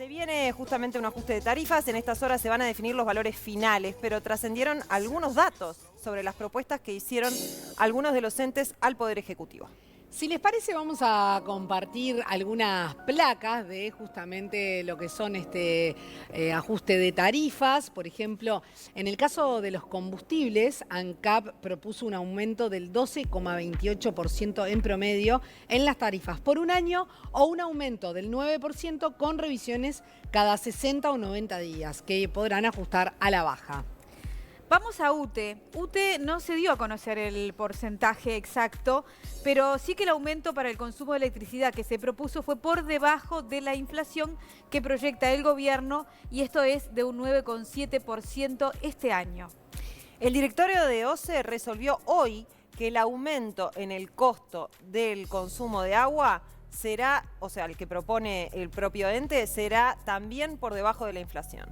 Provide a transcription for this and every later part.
Se viene justamente un ajuste de tarifas, en estas horas se van a definir los valores finales, pero trascendieron algunos datos sobre las propuestas que hicieron algunos de los entes al Poder Ejecutivo. Si les parece, vamos a compartir algunas placas de justamente lo que son ajuste de tarifas. Por ejemplo, en el caso de los combustibles, ANCAP propuso un aumento del 12,28% en promedio en las tarifas por un año o un aumento del 9% con revisiones cada 60 o 90 días, que podrán ajustar a la baja. Vamos a UTE. UTE no se dio a conocer el porcentaje exacto, pero sí que el aumento para el consumo de electricidad que se propuso fue por debajo de la inflación que proyecta el gobierno, y esto es de un 9,7% este año. El directorio de OCE resolvió hoy que el aumento en el costo del consumo de agua será, o sea, el que propone el propio ente, será también por debajo de la inflación.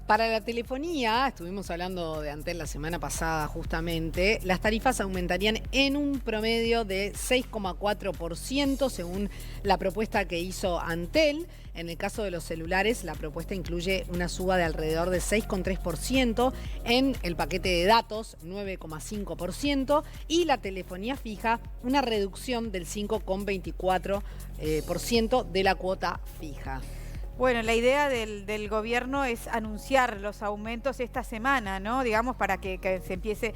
Para la telefonía, estuvimos hablando de Antel la semana pasada justamente, las tarifas aumentarían en un promedio de 6,4% según la propuesta que hizo Antel. En el caso de los celulares, la propuesta incluye una suba de alrededor de 6,3%, en el paquete de datos 9,5% y la telefonía fija una reducción del 5,24% de la cuota fija. Bueno, la idea del gobierno es anunciar los aumentos esta semana, ¿no? Digamos, para que se empiece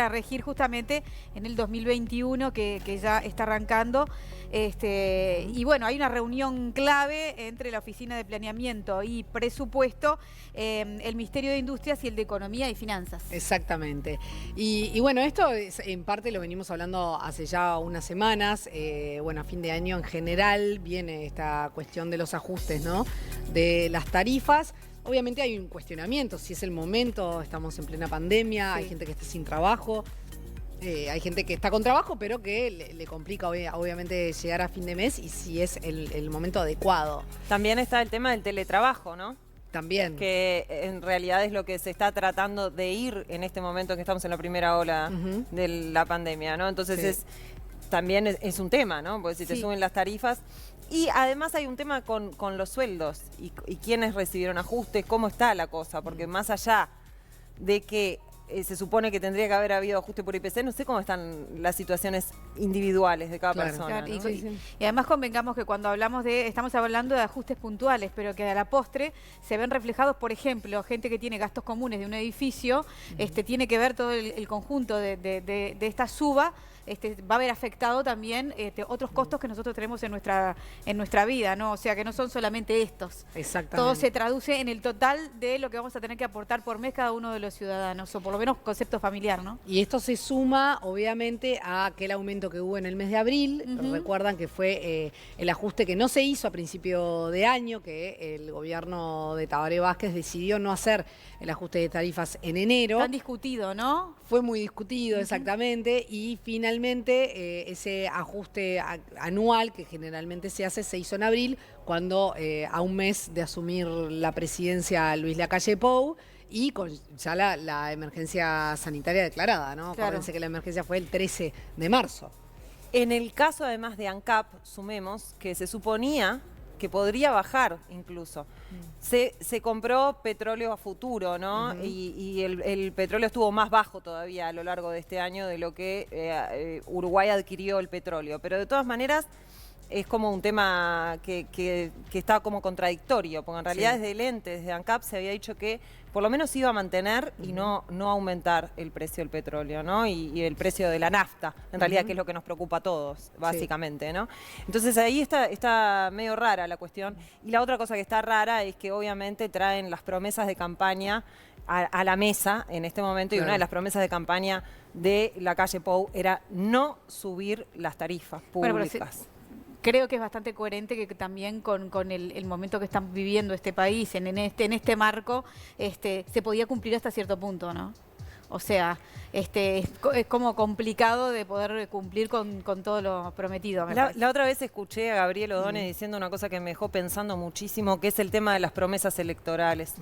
a regir justamente en el 2021 que ya está arrancando. Y bueno, hay una reunión clave entre la Oficina de Planeamiento y Presupuesto, el Ministerio de Industrias y el de Economía y Finanzas. Exactamente. Y bueno, esto en parte lo venimos hablando hace ya unas semanas. Bueno, a fin de año en general viene esta cuestión de los ajustes, ¿no?, de las tarifas. Obviamente hay un cuestionamiento, si es el momento, estamos en plena pandemia, sí. Hay gente que está sin trabajo, hay gente que está con trabajo, pero que le complica obviamente llegar a fin de mes, y si es el momento adecuado. También está el tema del teletrabajo, ¿no? También. Que en realidad es lo que se está tratando de ir en este momento que estamos en la primera ola de la pandemia, ¿no? Entonces sí. También es un tema, ¿no? Porque si te suben las tarifas. Y además hay un tema con los sueldos y quiénes recibieron ajustes, cómo está la cosa, porque más allá de que se supone que tendría que haber habido ajuste por IPC, no sé cómo están las situaciones individuales de cada persona. Claro, ¿no? y además convengamos que cuando estamos hablando de ajustes puntuales, pero que a la postre se ven reflejados, por ejemplo, gente que tiene gastos comunes de un edificio, tiene que ver todo el conjunto de esta suba. Va a haber afectado también otros costos que nosotros tenemos en nuestra vida, ¿no? O sea, que no son solamente estos. Exactamente. Todo se traduce en el total de lo que vamos a tener que aportar por mes cada uno de los ciudadanos, o por lo menos concepto familiar, ¿no? Y esto se suma, obviamente, a aquel aumento que hubo en el mes de abril. Recuerdan que fue el ajuste que no se hizo a principio de año, que el gobierno de Tabaré Vázquez decidió no hacer el ajuste de tarifas en enero. Tan discutido, ¿no? Fue muy discutido, exactamente, y finalmente ese ajuste anual que generalmente se hizo en abril, cuando a un mes de asumir la presidencia Luis Lacalle Pou, y con ya la emergencia sanitaria declarada, ¿no? Claro. Acuérdense que la emergencia fue el 13 de marzo. En el caso además de ANCAP, sumemos que se suponía que podría bajar incluso. Se compró petróleo a futuro, ¿no? Y el petróleo estuvo más bajo todavía a lo largo de este año de lo que Uruguay adquirió el petróleo. Pero de todas maneras es como un tema que está como contradictorio, porque en realidad desde el ente, desde ANCAP, se había dicho que por lo menos iba a mantener y no aumentar el precio del petróleo, ¿no? Y el precio de la nafta, en realidad, que es lo que nos preocupa a todos, básicamente, ¿no? Entonces ahí está medio rara la cuestión. Y la otra cosa que está rara es que obviamente traen las promesas de campaña a la mesa en este momento, y una de las promesas de campaña de Lacalle Pou era no subir las tarifas públicas. Bueno, creo que es bastante coherente que también con el momento que están viviendo este país, en este marco, se podía cumplir hasta cierto punto, ¿no? O sea, es como complicado de poder cumplir con todo lo prometido. La otra vez escuché a Gabriel O'Donnell diciendo una cosa que me dejó pensando muchísimo, que es el tema de las promesas electorales.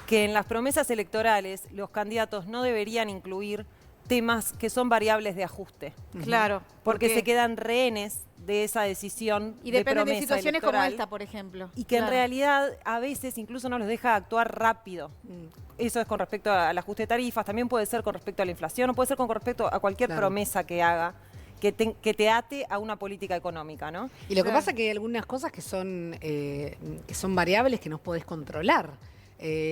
Que en las promesas electorales los candidatos no deberían incluir temas que son variables de ajuste. Claro. Porque se quedan rehenes de esa decisión y de dependen promesa de situaciones electoral, como esta, por ejemplo. y que en Claro. realidad a veces incluso no los deja actuar rápido. Eso es con respecto al ajuste de tarifas, también puede ser con respecto a la inflación, o puede ser con respecto a cualquier promesa que haga, que te ate a una política económica, ¿no? Y lo que pasa es que hay algunas cosas que son variables que no podés controlar.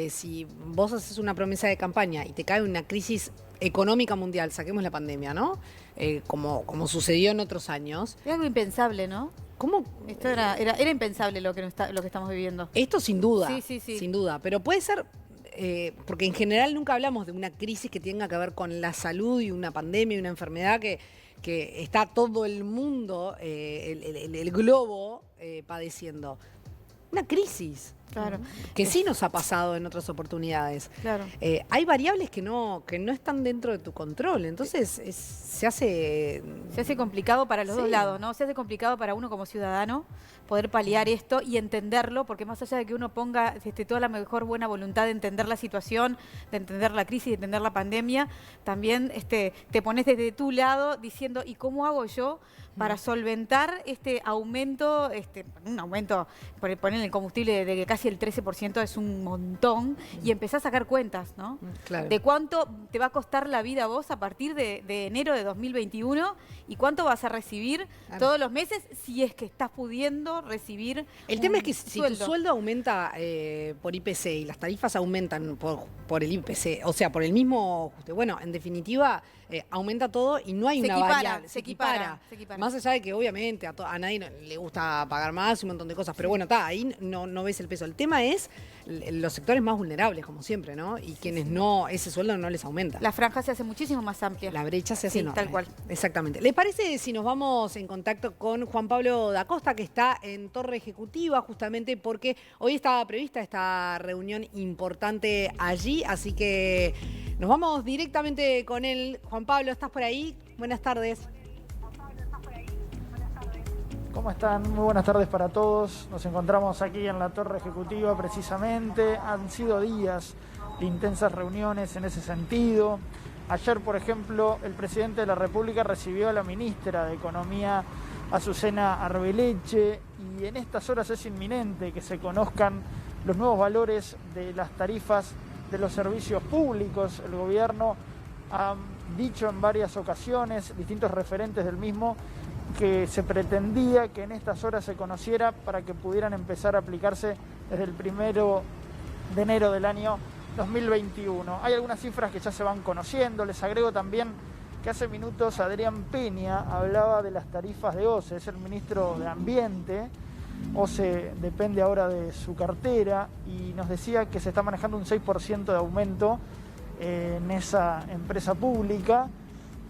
Si vos haces una promesa de campaña y te cae una crisis económica mundial, saquemos la pandemia, ¿no? Como sucedió en otros años. Es algo impensable, ¿no? ¿Cómo? Esto era impensable lo que estamos viviendo. Esto sin duda, Sí. sin duda, pero puede ser, porque en general nunca hablamos de una crisis que tenga que ver con la salud y una pandemia y una enfermedad que está todo el mundo, el globo, padeciendo. Una crisis. Claro. Que sí nos ha pasado en otras oportunidades. Claro. Hay variables que no están dentro de tu control, entonces se hace complicado para los Sí. dos lados, ¿no? Se hace complicado para uno como ciudadano poder paliar esto y entenderlo, porque más allá de que uno ponga toda la mejor buena voluntad de entender la situación, de entender la crisis, de entender la pandemia, también te pones desde tu lado diciendo, ¿y cómo hago yo para solventar este aumento, un aumento, poner el combustible de que casi el 13% es un montón, y empezar a sacar cuentas, ¿no? Claro. De cuánto te va a costar la vida a vos a partir de enero de 2021 y cuánto vas a recibir todos los meses si es que estás pudiendo recibir. El tema es que si tu sueldo aumenta por IPC y las tarifas aumentan por el IPC, o sea, por el mismo ajuste, bueno, en definitiva aumenta todo y no hay una variable. Se equipara. Más allá de que obviamente a nadie le gusta pagar más y un montón de cosas, pero bueno, ahí no ves el peso. El tema es los sectores más vulnerables, como siempre, ¿no? Y quienes ese sueldo no les aumenta. La franja se hace muchísimo más amplia. La brecha se hace enorme. Tal cual. Exactamente. ¿Les parece si nos vamos en contacto con Juan Pablo da Costa, que está en Torre Ejecutiva, justamente porque hoy estaba prevista esta reunión importante allí, así que nos vamos directamente con él. Juan Pablo, ¿estás por ahí? Buenas tardes. ¿Cómo están? Muy buenas tardes para todos. Nos encontramos aquí en la Torre Ejecutiva precisamente. Han sido días de intensas reuniones en ese sentido. Ayer, por ejemplo, el presidente de la República recibió a la ministra de Economía, Azucena Arbeleche, y en estas horas es inminente que se conozcan los nuevos valores de las tarifas de los servicios públicos. El gobierno ha dicho en varias ocasiones, distintos referentes del mismo, que se pretendía que en estas horas se conociera para que pudieran empezar a aplicarse desde el 1 de enero del año 2021. Hay algunas cifras que ya se van conociendo. Les agrego también que hace minutos Adrián Peña hablaba de las tarifas de OCE, es el ministro de Ambiente. OCE depende ahora de su cartera y nos decía que se está manejando un 6% de aumento en esa empresa pública,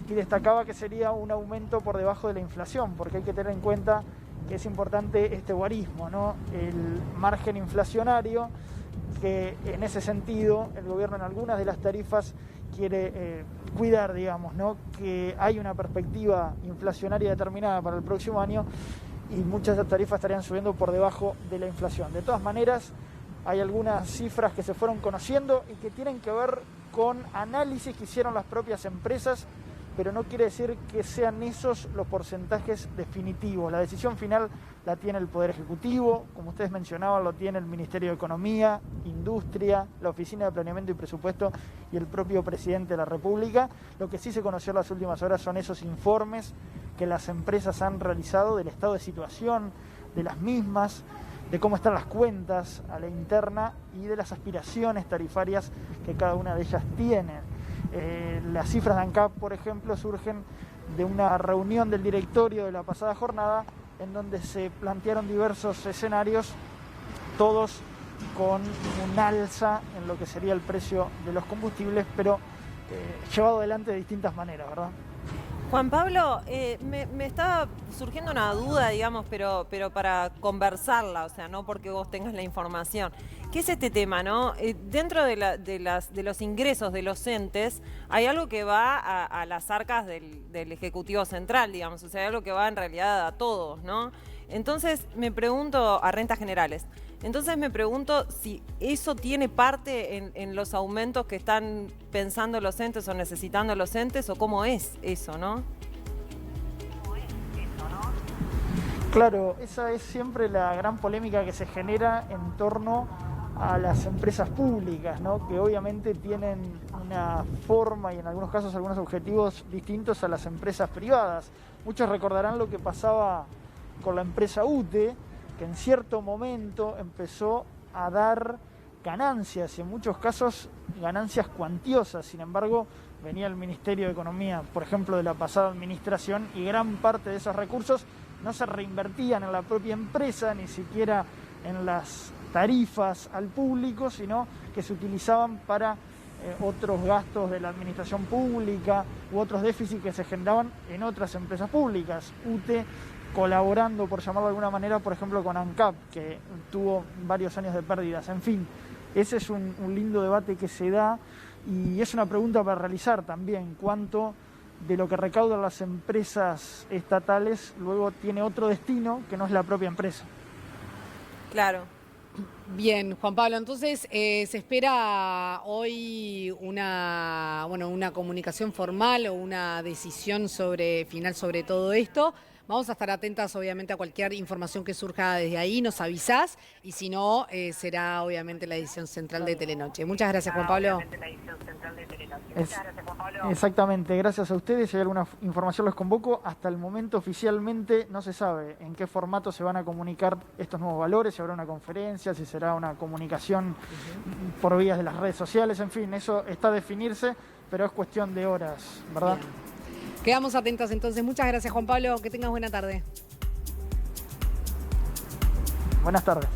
y destacaba que sería un aumento por debajo de la inflación, porque hay que tener en cuenta que es importante este guarismo, ¿no? El margen inflacionario, que en ese sentido el gobierno en algunas de las tarifas quiere cuidar, digamos, ¿no? Que hay una perspectiva inflacionaria determinada para el próximo año y muchas de las tarifas estarían subiendo por debajo de la inflación. De todas maneras, hay algunas cifras que se fueron conociendo y que tienen que ver con análisis que hicieron las propias empresas, pero no quiere decir que sean esos los porcentajes definitivos. La decisión final la tiene el Poder Ejecutivo, como ustedes mencionaban, lo tiene el Ministerio de Economía, Industria, la Oficina de Planeamiento y Presupuesto y el propio Presidente de la República. Lo que sí se conoció en las últimas horas son esos informes que las empresas han realizado del estado de situación de las mismas, de cómo están las cuentas a la interna y de las aspiraciones tarifarias que cada una de ellas tiene. Las cifras de ANCAP, por ejemplo, surgen de una reunión del directorio de la pasada jornada en donde se plantearon diversos escenarios, todos con un alza en lo que sería el precio de los combustibles, pero llevado adelante de distintas maneras, ¿verdad? Juan Pablo, me está surgiendo una duda, digamos, pero para conversarla, o sea, no porque vos tengas la información. ¿Qué es este tema, no? Dentro de los ingresos de los entes, hay algo que va a las arcas del Ejecutivo Central, digamos, o sea, hay algo que va en realidad a todos, ¿no? Entonces, me pregunto, a rentas generales, Entonces me pregunto si eso tiene parte en los aumentos que están pensando los entes o necesitando los entes, o cómo es eso, ¿no? Claro, esa es siempre la gran polémica que se genera en torno a las empresas públicas, ¿no? Que obviamente tienen una forma y en algunos casos algunos objetivos distintos a las empresas privadas. Muchos recordarán lo que pasaba con la empresa UTE, que en cierto momento empezó a dar ganancias, y en muchos casos ganancias cuantiosas. Sin embargo, venía el Ministerio de Economía, por ejemplo, de la pasada administración, y gran parte de esos recursos no se reinvertían en la propia empresa, ni siquiera en las tarifas al público, sino que se utilizaban para otros gastos de la administración pública u otros déficits que se generaban en otras empresas públicas. UTE colaborando, por llamarlo de alguna manera, por ejemplo, con ANCAP, que tuvo varios años de pérdidas. En fin, ese es un lindo debate que se da, y es una pregunta para realizar también: cuánto de lo que recaudan las empresas estatales luego tiene otro destino que no es la propia empresa. Claro. Bien, Juan Pablo, entonces se espera hoy una comunicación formal o una decisión final sobre todo esto. Vamos a estar atentas, obviamente, a cualquier información que surja desde ahí, nos avisás, y si no, será obviamente la edición central de Telenoche. Muchas gracias, Juan Pablo. Exactamente, gracias a ustedes. Si hay alguna información los convoco. Hasta el momento oficialmente no se sabe en qué formato se van a comunicar estos nuevos valores, si habrá una conferencia, si será una comunicación por vías de las redes sociales, en fin, eso está a definirse, pero es cuestión de horas, ¿verdad? Bien. Quedamos atentas entonces. Muchas gracias, Juan Pablo. Que tengas buena tarde. Buenas tardes.